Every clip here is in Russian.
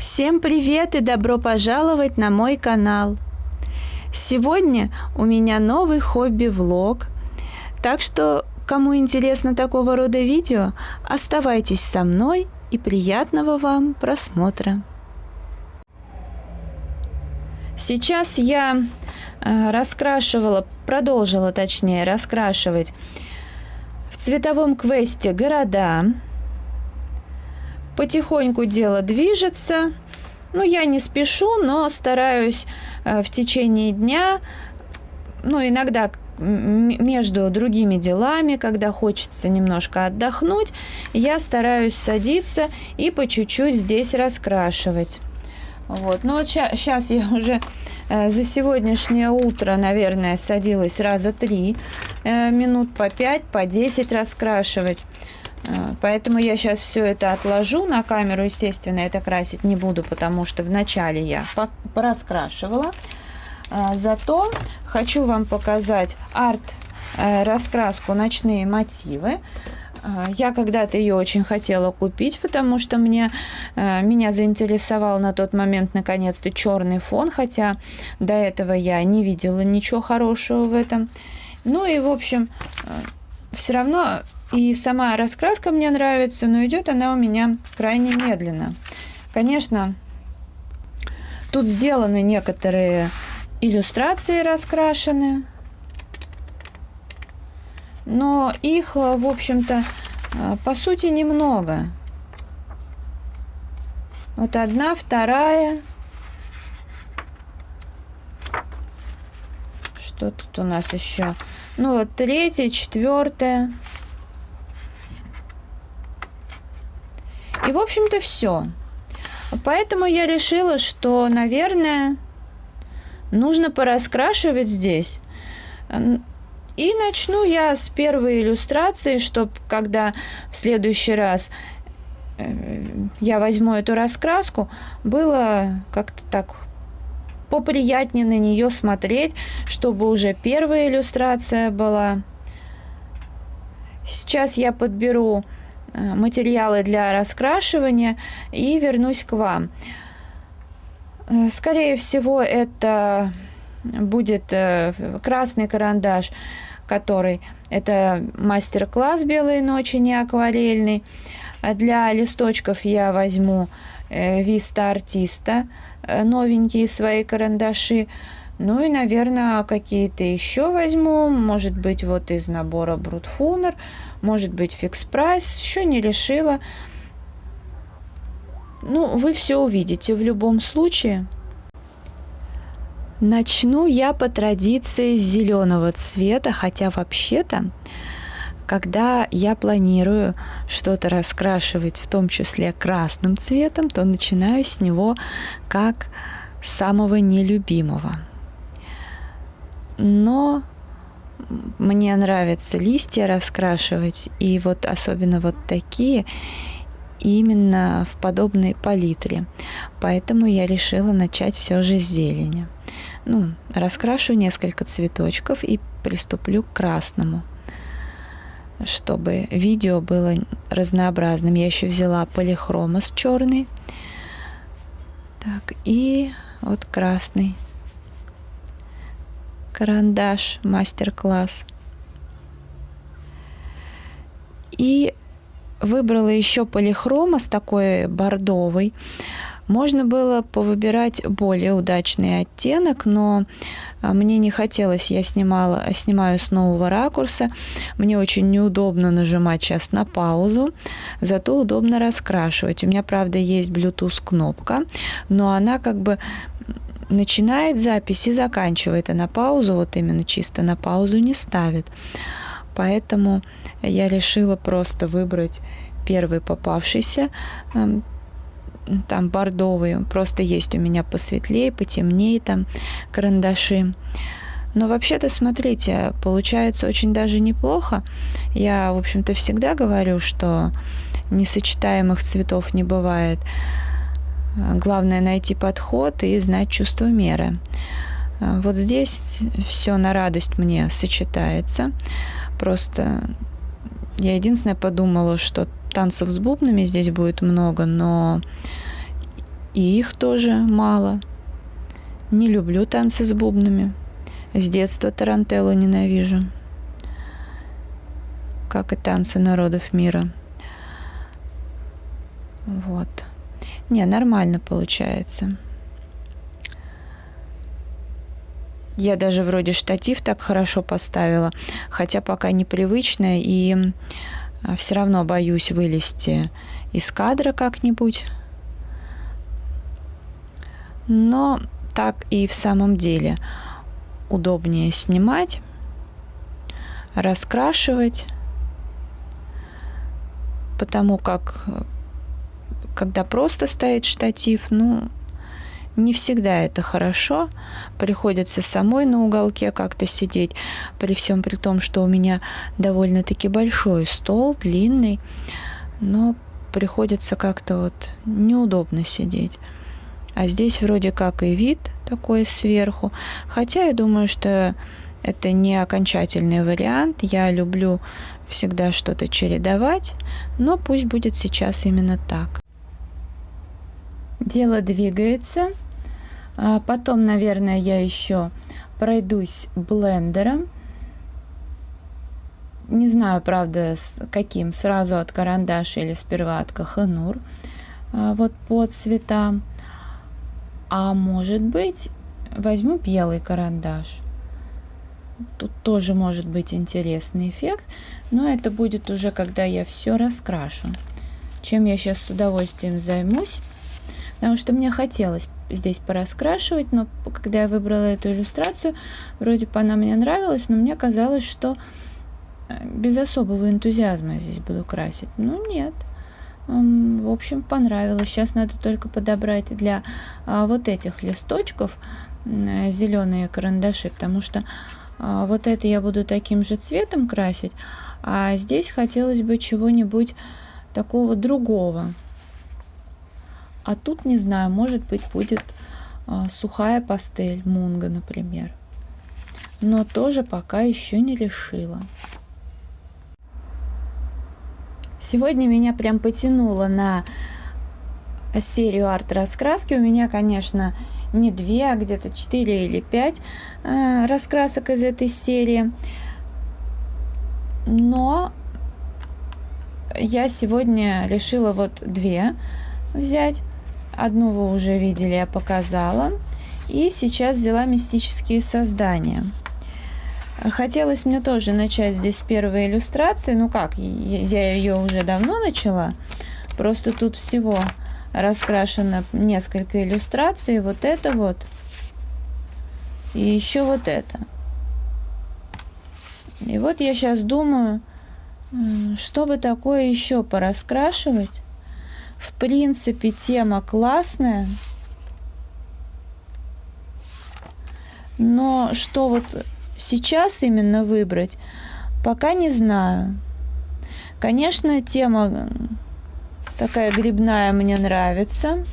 Всем привет и добро пожаловать на мой канал. Сегодня у меня новый хобби-влог, так что, кому интересно такого рода видео, оставайтесь со мной и приятного вам просмотра. Сейчас я продолжила раскрашивать в цветовом квесте города. Потихоньку дело движется. Я не спешу, но стараюсь в течение дня, иногда между другими делами, когда хочется немножко отдохнуть, я стараюсь садиться и по чуть-чуть здесь раскрашивать. Сейчас я уже за сегодняшнее утро, наверное, садилась раза 3, минут по 5, по 10 раскрашивать. Поэтому я сейчас все это отложу. На камеру, естественно, это красить не буду, потому что вначале я пораскрашивала. Зато хочу вам показать арт-раскраску «Ночные мотивы». Я когда-то ее очень хотела купить, потому что меня заинтересовал на тот момент наконец-то черный фон, хотя до этого я не видела ничего хорошего в этом. В общем, все равно и сама раскраска мне нравится, но идет она у меня крайне медленно. Конечно, тут сделаны некоторые иллюстрации раскрашены, но их, в общем-то, по сути, немного. Вот одна, вторая. Что тут у нас еще? Третья, четвертая. И, в общем-то, все. Поэтому я решила, что, наверное, нужно пораскрашивать здесь. И начну я с первой иллюстрации, чтобы когда в следующий раз я возьму эту раскраску, было как-то так поприятнее на нее смотреть, чтобы уже первая иллюстрация была. Сейчас я подберу материалы для раскрашивания и вернусь к вам. Скорее всего, это будет красный карандаш, это мастер-класс «Белые ночи», не акварельный. Для листочков я возьму Vista Artista, новенькие свои карандаши. И, наверное, какие-то еще возьму. Может быть, из набора Brut Funer, может быть, Fix Price. Еще не решила. Вы все увидите в любом случае. Начну я по традиции с зеленого цвета, хотя вообще-то, когда я планирую что-то раскрашивать, в том числе красным цветом, то начинаю с него как самого нелюбимого. Но мне нравится листья раскрашивать, и особенно такие, именно в подобной палитре. Поэтому я решила начать все же с зелени. Раскрашу несколько цветочков и приступлю к красному, чтобы видео было разнообразным. Я еще взяла полихромос черный. Так, и красный карандаш, мастер-класс. И выбрала еще полихромос такой бордовый. Можно было повыбирать более удачный оттенок, но мне не хотелось. Я снимаю с нового ракурса. Мне очень неудобно нажимать сейчас на паузу, зато удобно раскрашивать. У меня, правда, есть Bluetooth-кнопка, но она начинает запись и заканчивает, а на паузу, именно чисто на паузу не ставит. Поэтому я решила просто выбрать первый попавшийся, там бордовый. Просто есть у меня посветлее, потемнее там карандаши. Но вообще-то, смотрите, получается очень даже неплохо. Я, в общем-то, всегда говорю, что несочетаемых цветов не бывает. Главное найти подход и знать чувство меры. Здесь все на радость мне сочетается. Просто я единственное подумала, что танцев с бубнами здесь будет много, но и их тоже мало. Не люблю танцы с бубнами. С детства тарантеллу ненавижу, как и танцы народов мира. Вот. Не, нормально получается. Я даже вроде штатив так хорошо поставила, хотя пока непривычно, и все равно боюсь вылезти из кадра как-нибудь. Но так и в самом деле удобнее снимать, раскрашивать, потому как когда просто стоит штатив, не всегда это хорошо. Приходится самой на уголке как-то сидеть, при всем при том, что у меня довольно-таки большой стол, длинный, но приходится как-то вот неудобно сидеть. А здесь вроде как и вид такой сверху. Хотя я думаю, что это не окончательный вариант. Я люблю всегда что-то чередовать, но пусть будет сейчас именно так. Дело двигается. Потом, наверное, я еще пройдусь блендером. Не знаю, правда, с каким, сразу от карандаша или сперва от Kohinoor, вот по цветам. А может быть, возьму белый карандаш. Тут тоже может быть интересный эффект, но это будет уже, когда я все раскрашу. Чем я сейчас с удовольствием займусь, потому что мне хотелось здесь пораскрашивать, но когда я выбрала эту иллюстрацию, вроде бы она мне нравилась, но мне казалось, что без особого энтузиазма я здесь буду красить. Ну, нет. В общем, понравилось. Сейчас надо только подобрать для вот этих листочков зеленые карандаши, потому что вот это я буду таким же цветом красить, а здесь хотелось бы чего-нибудь такого другого. А тут, не знаю, может быть, будет сухая пастель, мунго, например. Но тоже пока еще не решила. Сегодня меня прям потянуло на серию арт-раскраски. У меня, конечно, не 2, а где-то 4 или 5 раскрасок из этой серии. Но я сегодня решила вот 2 взять. Одну вы уже видели, я показала. И сейчас взяла мистические создания. Хотелось мне тоже начать здесь с первой иллюстрации. Ну как, я ее уже давно начала. Просто тут всего раскрашено несколько иллюстраций. Вот это вот. И еще вот это. И вот я сейчас думаю, что бы такое еще пораскрашивать. В принципе, тема классная. Но что вот сейчас именно выбрать, пока не знаю. Конечно, тема такая грибная мне нравится,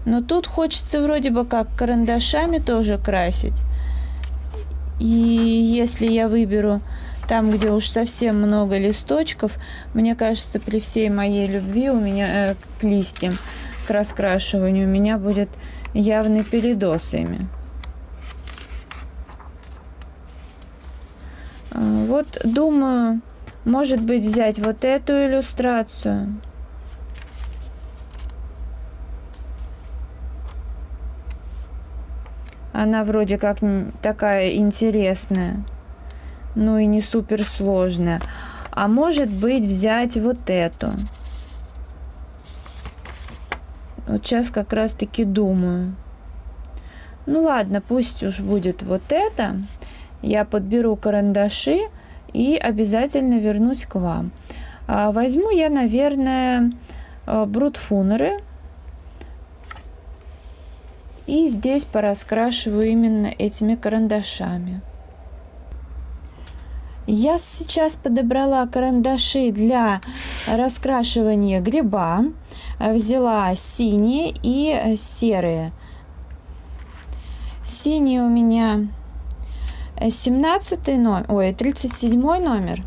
но тут хочется вроде бы как карандашами тоже красить. И если я выберу там, где уж совсем много листочков, мне кажется, при всей моей любви у меня к листьям, к раскрашиванию, у меня будет явный передоз ими. Вот думаю, может быть, взять вот эту иллюстрацию. Она вроде как такая интересная, ну и не супер сложная. А может быть, взять вот эту. Вот сейчас как раз таки думаю. Ну ладно, пусть уж будет вот это. Я подберу карандаши и обязательно вернусь к вам. Возьму я, наверное, брутфунеры. И здесь пораскрашиваю именно этими карандашами. Я сейчас подобрала карандаши для раскрашивания гриба. Взяла синие и серые. Синие у меня 17 номер, ой, 37 номер,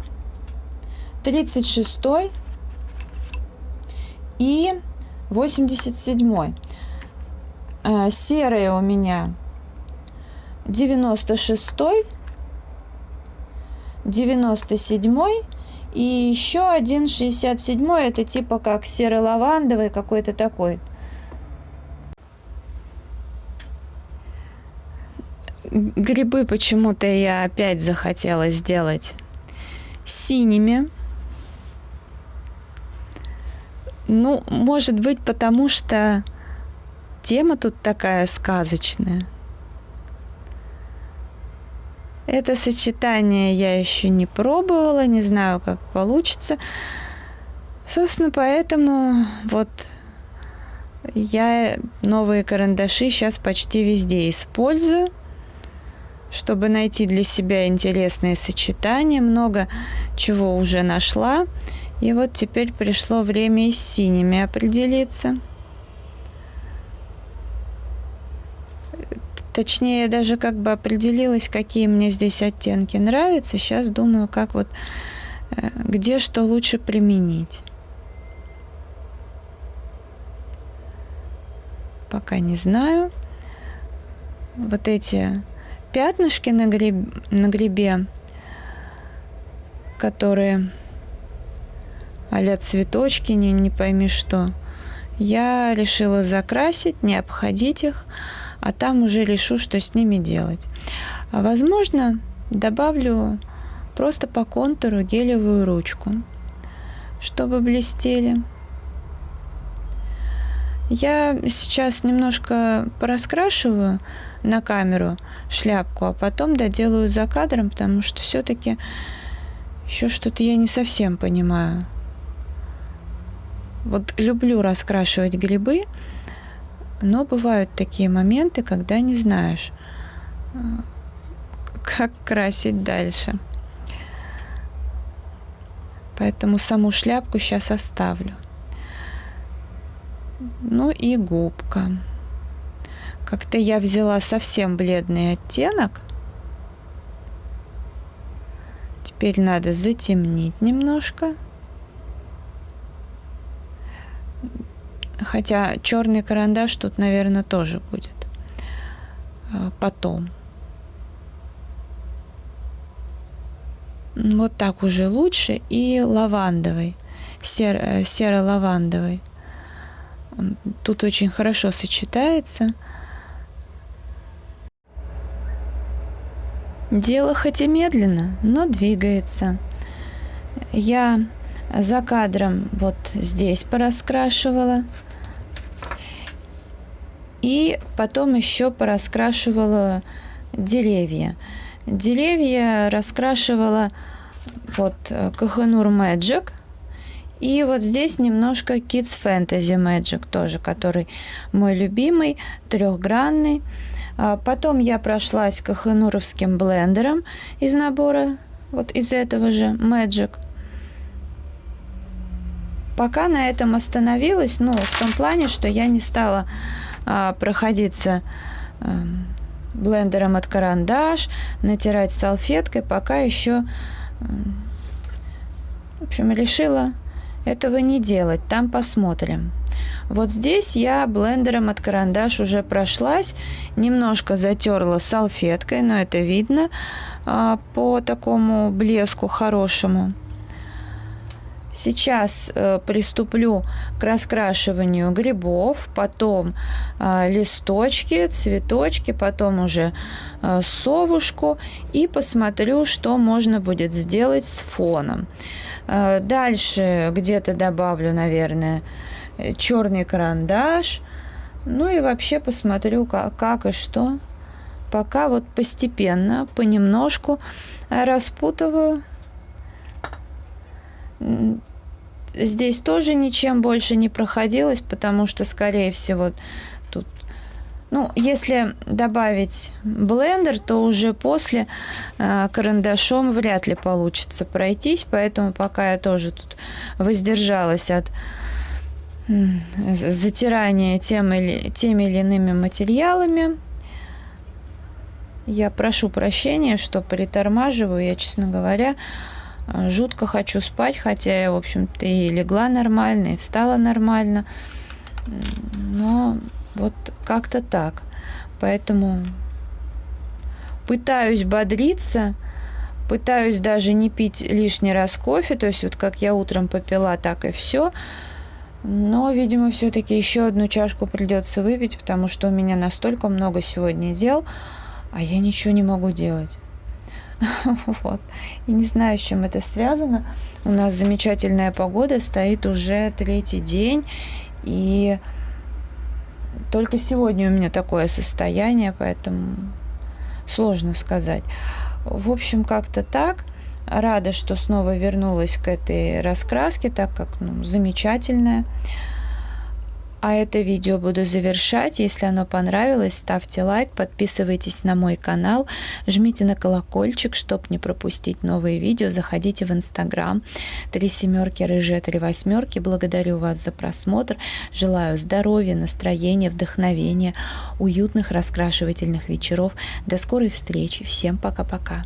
36 и 87. Серые у меня 96-й, 97-й и еще один 67-й. Это типа как серо-лавандовый какой-то такой. Грибы почему-то я опять захотела сделать синими. Ну, может быть, потому что тема тут такая сказочная. Это сочетание я еще не пробовала, не знаю, как получится. Собственно, поэтому вот я новые карандаши сейчас почти везде использую, чтобы найти для себя интересные сочетания. Много чего уже нашла. И вот теперь пришло время и с синими определиться. Точнее, я даже как бы определилась, какие мне здесь оттенки нравятся. Сейчас думаю, как вот, где что лучше применить. Пока не знаю. Вот эти пятнышки на грибе, которые а-ля цветочки, не пойми что, я решила закрасить, не обходить их, а там уже решу, что с ними делать. А возможно, добавлю просто по контуру гелевую ручку, чтобы блестели. Я сейчас немножко пораскрашиваю на камеру шляпку, а потом доделаю за кадром, потому что все-таки еще что-то я не совсем понимаю. Вот люблю раскрашивать грибы, но бывают такие моменты, когда не знаешь, как красить дальше. Поэтому саму шляпку сейчас оставлю. Ну и губка. Как-то я взяла совсем бледный оттенок. Теперь надо затемнить немножко. Хотя черный карандаш тут, наверное, тоже будет потом. Вот так уже лучше. И лавандовый, серо-лавандовый. Тут очень хорошо сочетается. Дело хоть и медленно, но двигается. Я за кадром вот здесь пораскрашивала. И потом еще пораскрашивала деревья. Деревья раскрашивала вот Kohinoor Magic. И вот здесь немножко Kids Fantasy Magic тоже, который мой любимый, трехгранный. Потом я прошлась кохенуровским блендером из набора, вот из этого же Magic. Пока на этом остановилась, ну, в том плане, что я не стала проходиться блендером от карандаш, натирать салфеткой, пока еще, в общем, решила этого не делать, там посмотрим. Вот здесь я блендером от карандаш уже прошлась, немножко затерла салфеткой, но это видно по такому блеску хорошему. Сейчас приступлю к раскрашиванию грибов, потом листочки, цветочки, потом уже совушку и посмотрю, что можно будет сделать с фоном. Дальше где-то добавлю, наверное, черный карандаш. Ну и вообще посмотрю, как и что. Пока вот постепенно, понемножку распутываю. Здесь тоже ничем больше не проходилось, потому что, скорее всего, тут... Ну, если добавить блендер, то уже после карандашом вряд ли получится пройтись, поэтому пока я тоже тут воздержалась от затирания теми или иными материалами. Я прошу прощения, что притормаживаю. Я, честно говоря, жутко хочу спать, хотя я, в общем-то, и легла нормально, и встала нормально. Но Вот как-то так. Поэтому пытаюсь бодриться, пытаюсь даже не пить лишний раз кофе, то есть вот как я утром попила, так и все. Но, видимо, все-таки еще одну чашку придется выпить, потому что у меня настолько много сегодня дел, а я ничего не могу делать. Вот. И не знаю, с чем это связано. У нас замечательная погода, стоит уже 3-й день, и только сегодня у меня такое состояние, поэтому сложно сказать. В общем, как-то так. Рада, что снова вернулась к этой раскраске, так как замечательная. А это видео буду завершать. Если оно понравилось, ставьте лайк, подписывайтесь на мой канал, жмите на колокольчик, чтобы не пропустить новые видео. Заходите в Инстаграм 3 семерки рыжая 3 восьмерки. Благодарю вас за просмотр. Желаю здоровья, настроения, вдохновения, уютных раскрашивательных вечеров. До скорой встречи. Всем пока-пока.